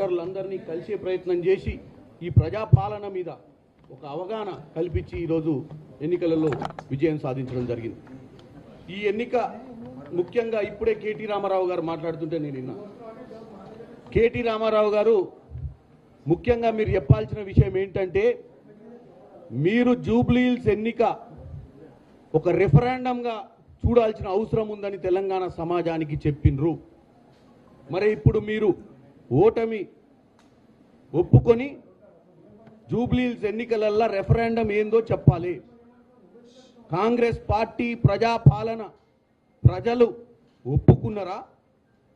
అందరినీ కలిసే ప్రయత్నం చేసి ఈ ప్రజాపాలన మీద ఒక అవగాహన కల్పించి ఈరోజు ఎన్నికలలో విజయం సాధించడం జరిగింది. ఈ ఎన్నిక ముఖ్యంగా ఇప్పుడే కేటీ రామారావు గారు మాట్లాడుతుంటే నేను విన్నా. కేటీ రామారావు గారు ముఖ్యంగా మీరు చెప్పాల్సిన విషయం ఏంటంటే, మీరు జూబ్లీ హిల్స్ ఎన్నిక ఒక రెఫరెండంగా చూడాల్సిన అవసరం ఉందని తెలంగాణ సమాజానికి చెప్పిండ్రు. మరి ఇప్పుడు మీరు ఓటమి ఒప్పుకొని జూబ్లీ హిల్స్ ఎన్నికలల్లో రెఫరెండం ఏందో చెప్పాలి. కాంగ్రెస్ పార్టీ ప్రజాపాలన ప్రజలు ఒప్పుకున్నారా,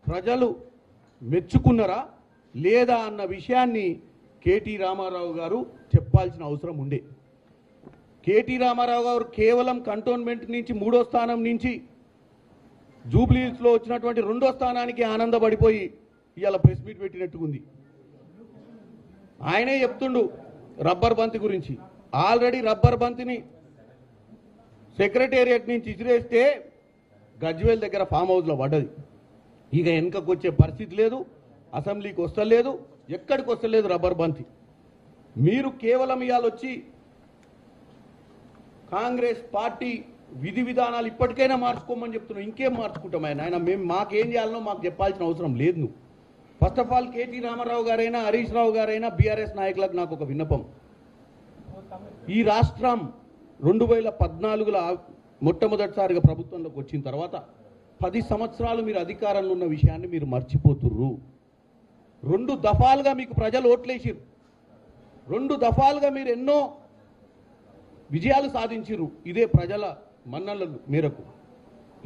ప్రజలు మెచ్చుకున్నారా లేదా అన్న విషయాన్ని కేటీ రామారావు గారు చెప్పాల్సిన అవసరం ఉండే. కేటీ రామారావు గారు కేవలం కంటోన్మెంట్ నుంచి 3వ స్థానం నుంచి జూబ్లీ హిల్స్లో వచ్చినటువంటి 2వ స్థానానికి ఆనందపడిపోయి ఇవాళ ప్రెస్ మీట్ పెట్టినట్టుకుంది. ఆయనే చెప్తుండు రబ్బర్ బంతి గురించి. ఆల్రెడీ రబ్బర్ బంతిని సెక్రటేరియట్ నుంచి ఇసిరేస్తే గజ్వేల్ దగ్గర ఫామ్ హౌస్లో పడ్డది. ఇక వెనుకకు వచ్చే పరిస్థితి లేదు, అసెంబ్లీకి వస్తలేదు, ఎక్కడికి వస్తలేదు రబ్బర్ బంతి. మీరు కేవలం ఇవాళ వచ్చి కాంగ్రెస్ పార్టీ విధి విధానాలు ఇప్పటికైనా మార్చుకోమని చెప్తున్నాం. ఇంకేం మార్చుకుంటాం ఆయన మేము మాకేం చేయాలనో మాకు చెప్పాల్సిన అవసరం లేదు. నువ్వు first of all KT Ramarao గారైనా హరీష్ రావు గారైనా బీఆర్ఎస్ నాయకులకు నాకు ఒక విన్నపం. ఈ రాష్ట్రం 2014లో మొట్టమొదటిసారిగా ప్రభుత్వంలోకి వచ్చిన తర్వాత 10 సంవత్సరాలు మీరు అధికారంలో ఉన్న విషయాన్ని మీరు మర్చిపోతుర్రు. 2 దఫాలుగా మీకు ప్రజలు ఓట్లేసిరు. 2 దఫాలుగా మీరు ఎన్నో విజయాలు సాధించిరు ఇదే ప్రజల మన్ననల మేరకు.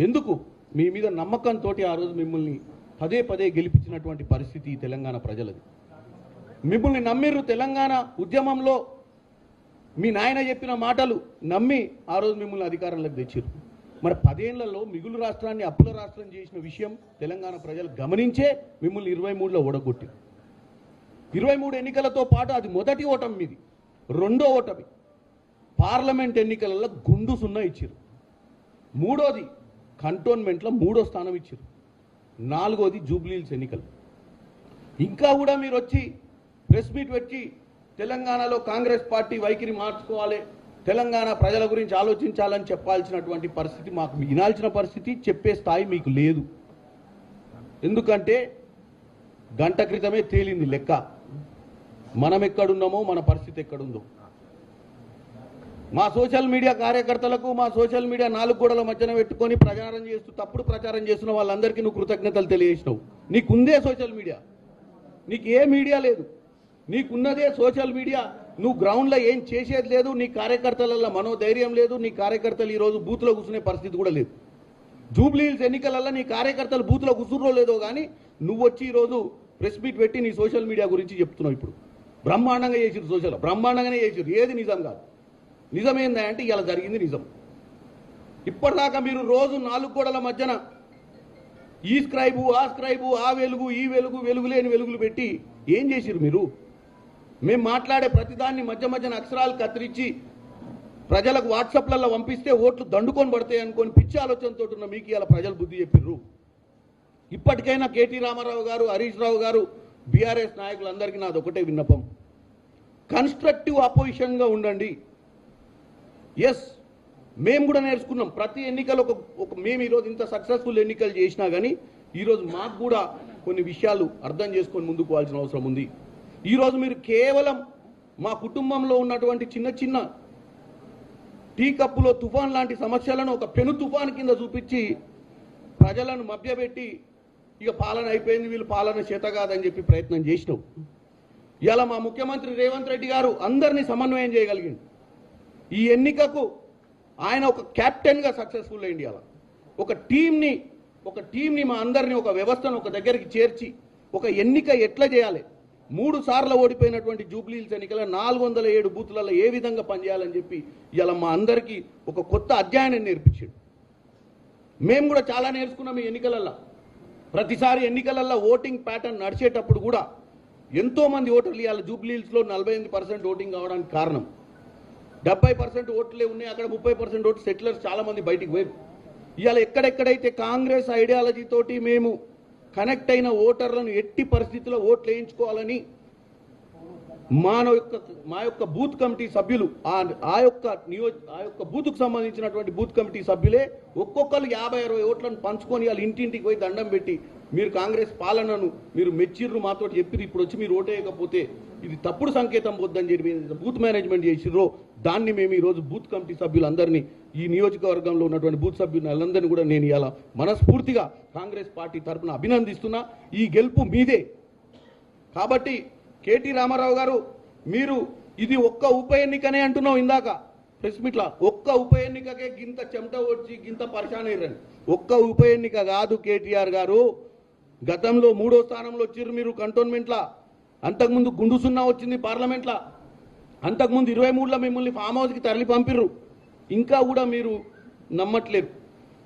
ఎందుకు? మీ మీద నమ్మకంతో ఆ రోజు మిమ్మల్ని పదే పదే గెలిపించినటువంటి పరిస్థితి తెలంగాణ ప్రజలది. మిమ్మల్ని నమ్మిర్రు. తెలంగాణ ఉద్యమంలో మీ నాయన చెప్పిన మాటలు నమ్మి ఆ రోజు మిమ్మల్ని అధికారంలోకి తెచ్చిర్రు. మరి 10 ఏళ్లలో మిగులు రాష్ట్రాన్ని అప్పుల రాష్ట్రం చేసిన విషయం తెలంగాణ ప్రజలు గమనించే మిమ్మల్ని 23లో ఓడగొట్టిరు. 23 ఎన్నికలతో పాటు అది మొదటి ఓటమి మీది. 2వ ఓటమి పార్లమెంట్ ఎన్నికలలో గుండు 0 ఇచ్చారు. 3వది కంటోన్మెంట్లో 3వ స్థానం ఇచ్చారు. 4వది జూబ్లీ హిల్స్ ఎన్నికలు. ఇంకా కూడా మీరు వచ్చి ప్రెస్ మీట్ పెట్టి తెలంగాణలో కాంగ్రెస్ పార్టీ వైఖరి మార్చుకోవాలి, తెలంగాణ ప్రజల గురించి ఆలోచించాలని చెప్పాల్సినటువంటి పరిస్థితి మాకు వినాల్సిన పరిస్థితి చెప్పే స్థాయి మీకు లేదు. ఎందుకంటే గంట క్రితమే తేలింది లెక్క. మనం ఎక్కడున్నామో మన పరిస్థితి ఎక్కడుందో. మా సోషల్ మీడియా కార్యకర్తలకు మా సోషల్ మీడియా 4 గోడల మధ్యన పెట్టుకొని ప్రచారం చేస్తూ తప్పుడు ప్రచారం చేస్తున్న వాళ్ళందరికీ నువ్వు కృతజ్ఞతలు తెలియజేసినావు. నీకుందే సోషల్ మీడియా, నీకు ఏ మీడియా లేదు. నీకున్నదే సోషల్ మీడియా. నువ్వు గ్రౌండ్లో ఏం చేసేది లేదు. నీ కార్యకర్తలలో మనోధైర్యం లేదు. నీ కార్యకర్తలు ఈరోజు బూత్లో కూర్చునే పరిస్థితి కూడా లేదు. జూబ్లీ హిల్స్ ఎన్నికలలో నీ కార్యకర్తలు బూత్లో కూర్చుర్రో లేదో కానీ నువ్వు వచ్చి ఈరోజు ప్రెస్ మీట్ పెట్టి నీ సోషల్ మీడియా గురించి చెప్తున్నావు. ఇప్పుడు బ్రహ్మాండంగా చేసిరు, సోషల్ బ్రహ్మాండంగానే చేసిరు. ఏది నిజం కాదు. నిజం ఏందంటే ఇలా జరిగింది నిజం. ఇప్పటిదాకా మీరు రోజు 4 గోడల మధ్యన ఈ స్క్రైబు ఆ స్క్రైబు ఆ వెలుగు ఈ వెలుగు వెలుగులేని వెలుగులు పెట్టి ఏం చేసిరు మీరు? మేము మాట్లాడే ప్రతిదాన్ని మధ్యన అక్షరాలు కత్తిరించి ప్రజలకు వాట్సాప్లలో పంపిస్తే ఓట్లు దండుకొని పడతాయి అనుకొని పిచ్చి ఆలోచనతో ఉన్న మీకు ఇలా ప్రజలు బుద్ధి చెప్పిర్రు. ఇప్పటికైనా కేటీ రామారావు గారు, హరీష్ రావు గారు, బీఆర్ఎస్ నాయకులందరికీ నాది ఒకటే విన్నపం. కన్స్ట్రక్టివ్ అపోజిషన్గా ఉండండి. ఎస్, మేము కూడా నేర్చుకున్నాం. ప్రతి ఎన్నికలు మేము ఈరోజు ఇంత సక్సెస్ఫుల్ ఎన్నికలు చేసినా కానీ ఈరోజు మాకు కూడా కొన్ని విషయాలు అర్థం చేసుకొని ముందుకు పోవాల్సిన అవసరం ఉంది. ఈరోజు మీరు కేవలం మా కుటుంబంలో ఉన్నటువంటి చిన్న చిన్న టీ కప్పులో తుఫాన్ లాంటి సమస్యలను ఒక పెను తుఫాన్ కింద చూపించి ప్రజలను మభ్యపెట్టి ఇక పాలన అయిపోయింది, వీళ్ళు పాలన చేత కాదని చెప్పి ప్రయత్నం చేసినావు. ఇలా మా ముఖ్యమంత్రి రేవంత్ రెడ్డి గారు అందరినీ సమన్వయం చేయగలిగింది. ఈ ఎన్నికకు ఆయన ఒక క్యాప్టెన్గా సక్సెస్ఫుల్ అయ్యింది. అలా ఒక టీంని మా అందరినీ ఒక వ్యవస్థను ఒక దగ్గరికి చేర్చి ఒక ఎన్నిక ఎట్లా చేయాలి, 3 సార్లు ఓడిపోయినటువంటి జూబ్లీ హిల్స్ ఎన్నికల 407 బూత్లలో ఏ విధంగా పనిచేయాలని చెప్పి ఇలా మా అందరికీ ఒక కొత్త అధ్యాయాన్ని నేర్పించాడు. మేము కూడా చాలా నేర్చుకున్నాం ఈ ఎన్నికలల్లో. ప్రతిసారి ఎన్నికలల్లో ఓటింగ్ ప్యాటర్న్ నడిచేటప్పుడు కూడా ఎంతోమంది ఓటర్లు ఇవాళ జూబ్లీ హిల్స్లో 48% ఓటింగ్ కావడానికి కారణం 70% ఓట్లే ఉన్నాయి. అక్కడ 30% ఓట్లు సెటిలర్స్ చాలా మంది బయటికి పోయి ఇవాళ ఎక్కడెక్కడైతే కాంగ్రెస్ ఐడియాలజీ తోటి మేము కనెక్ట్ అయిన ఓటర్లను ఎట్టి పరిస్థితుల్లో ఓట్లు వేయించుకోవాలని మా యొక్క బూత్ కమిటీ సభ్యులు ఆ యొక్క బూత్కు సంబంధించినటువంటి బూత్ కమిటీ సభ్యులే ఒక్కొక్కరు 50-60 ఓట్లను పంచుకొని వాళ్ళు ఇంటింటికి పోయి దండం పెట్టి మీరు కాంగ్రెస్ పాలనను మీరు మెచ్చిర్రు మాతో చెప్పి ఇప్పుడు వచ్చి మీరు ఓటేయకపోతే ఇది తప్పుడు సంకేతం పోద్దని చెప్పి బూత్ మేనేజ్మెంట్ చేసిర్రో దాన్ని మేము ఈరోజు బూత్ కమిటీ సభ్యులందరినీ ఈ నియోజకవర్గంలో ఉన్నటువంటి బూత్ సభ్యులందరినీ కూడా నేను ఇలా మనస్ఫూర్తిగా కాంగ్రెస్ పార్టీ తరఫున అభినందిస్తున్నా. ఈ గెలుపు మీదే. కాబట్టి కేటీ రామారావు గారు మీరు ఇది ఒక్క ఉప ఎన్నికనే అంటున్నావు ఇందాక ప్రెస్ మీట్లా, ఒక్క ఉప ఎన్నికకే గింత చెమట వచ్చి గింత పరిశాన్ అయ్యారని. ఒక్క ఉప ఎన్నిక కాదు కేటీఆర్ గారు, గతంలో 3వ స్థానంలో వచ్చిర్రు మీరు కంటోన్మెంట్లా, అంతకుముందు గుండు సున్నా వచ్చింది పార్లమెంట్లా, అంతకుముందు 23లో మిమ్మల్ని ఫామ్ హౌస్కి తరలి పంపిర్రు, ఇంకా కూడా మీరు నమ్మట్లేరు.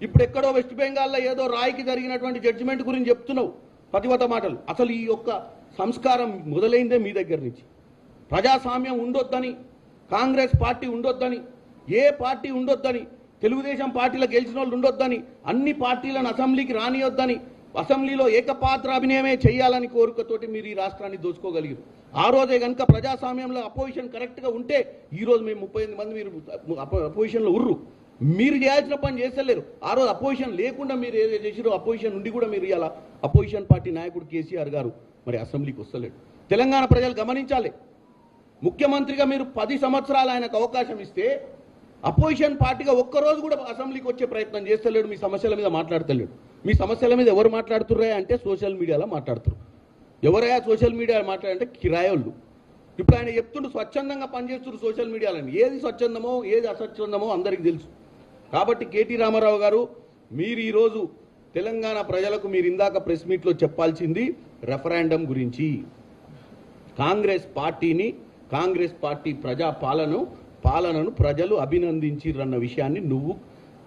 ఇప్పుడు ఎక్కడో వెస్ట్ బెంగాల్లో ఏదో రాయికి జరిగినటువంటి జడ్జిమెంట్ గురించి చెప్తున్నావు పతివత మాటలు. అసలు ఈ యొక్క సంస్కారం మొదలైందే మీ దగ్గర నుంచి. ప్రజాస్వామ్యం ఉండొద్దని, కాంగ్రెస్ పార్టీ ఉండొద్దని, ఏ పార్టీ ఉండొద్దని, తెలుగుదేశం పార్టీలో గెలిచిన వాళ్ళు ఉండొద్దని, అన్ని పార్టీలను అసెంబ్లీకి రానియొద్దని, అసెంబ్లీలో ఏకపాత్రాభినయమే చేయాలని కోరికతోటి మీరు ఈ రాష్ట్రాన్ని దోచుకోగలిగారు. ఆ రోజే కనుక ప్రజాస్వామ్యంలో అపోజిషన్ కరెక్ట్గా ఉంటే ఈరోజు మేము 38 మంది మీరు అపోజిషన్లో ఉర్రు. మీరు చేయాల్సిన పని చేస్తలేరు. ఆ రోజు అపోజిషన్ లేకుండా మీరు ఏదో చేసిరో అపోజిషన్ నుండి కూడా మీరు ఇలా అపోజిషన్ పార్టీ నాయకుడు కేసీఆర్ గారు మరి అసెంబ్లీకి వస్తలేడు. తెలంగాణ ప్రజలు గమనించాలి. ముఖ్యమంత్రిగా మీరు 10 సంవత్సరాలు ఆయనకు అవకాశం ఇస్తే అపోజిషన్ పార్టీగా ఒక్కరోజు కూడా అసెంబ్లీకి వచ్చే ప్రయత్నం చేస్తలేడు. మీ సమస్యల మీద మాట్లాడతలేడు. మీ సమస్యల మీద ఎవరు మాట్లాడుతుర్రా అంటే సోషల్ మీడియాలో మాట్లాడుతారు. ఎవరైనా సోషల్ మీడియా మాట్లాడంటే కిరాయోళ్ళు. ఇప్పుడు ఆయన చెప్తుండు స్వచ్ఛందంగా పనిచేస్తున్నారు సోషల్ మీడియాలని. ఏది స్వచ్ఛందమో ఏది అస్వచ్ఛందమో అందరికీ తెలుసు. కాబట్టి కేటీ రామారావు గారు మీరు ఈరోజు తెలంగాణ ప్రజలకు మీరు ఇందాక ప్రెస్ మీట్లో చెప్పాల్సింది రెఫరెండం గురించి. కాంగ్రెస్ పార్టీ ప్రజా పాలనను ప్రజలు అభినందించిరన్న విషయాన్ని నువ్వు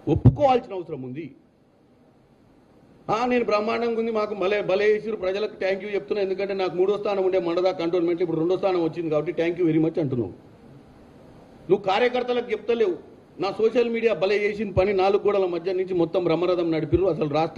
ఒప్పుకోవాల్సిన అవసరం ఉంది. నేను బ్రహ్మాండంగా ఉంది, మాకు భలే చేసిరు, ప్రజలకు థ్యాంక్ యూ చెప్తున్నా, ఎందుకంటే నాకు 3వ స్థానం ఉండే మండదా కంటోన్మెంట్ ఇప్పుడు 2వ స్థానం వచ్చింది కాబట్టి థ్యాంక్ యూ వెరీ మచ్ అంటున్నావు. నువ్వు కార్యకర్తలకు చెప్తలేవు. నా సోషల్ మీడియా భలే చేసిన పని 4 గోడల మధ్య నుంచి మొత్తం బ్రహ్మరథం నడిపిరు. అసలు రాష్ట్ర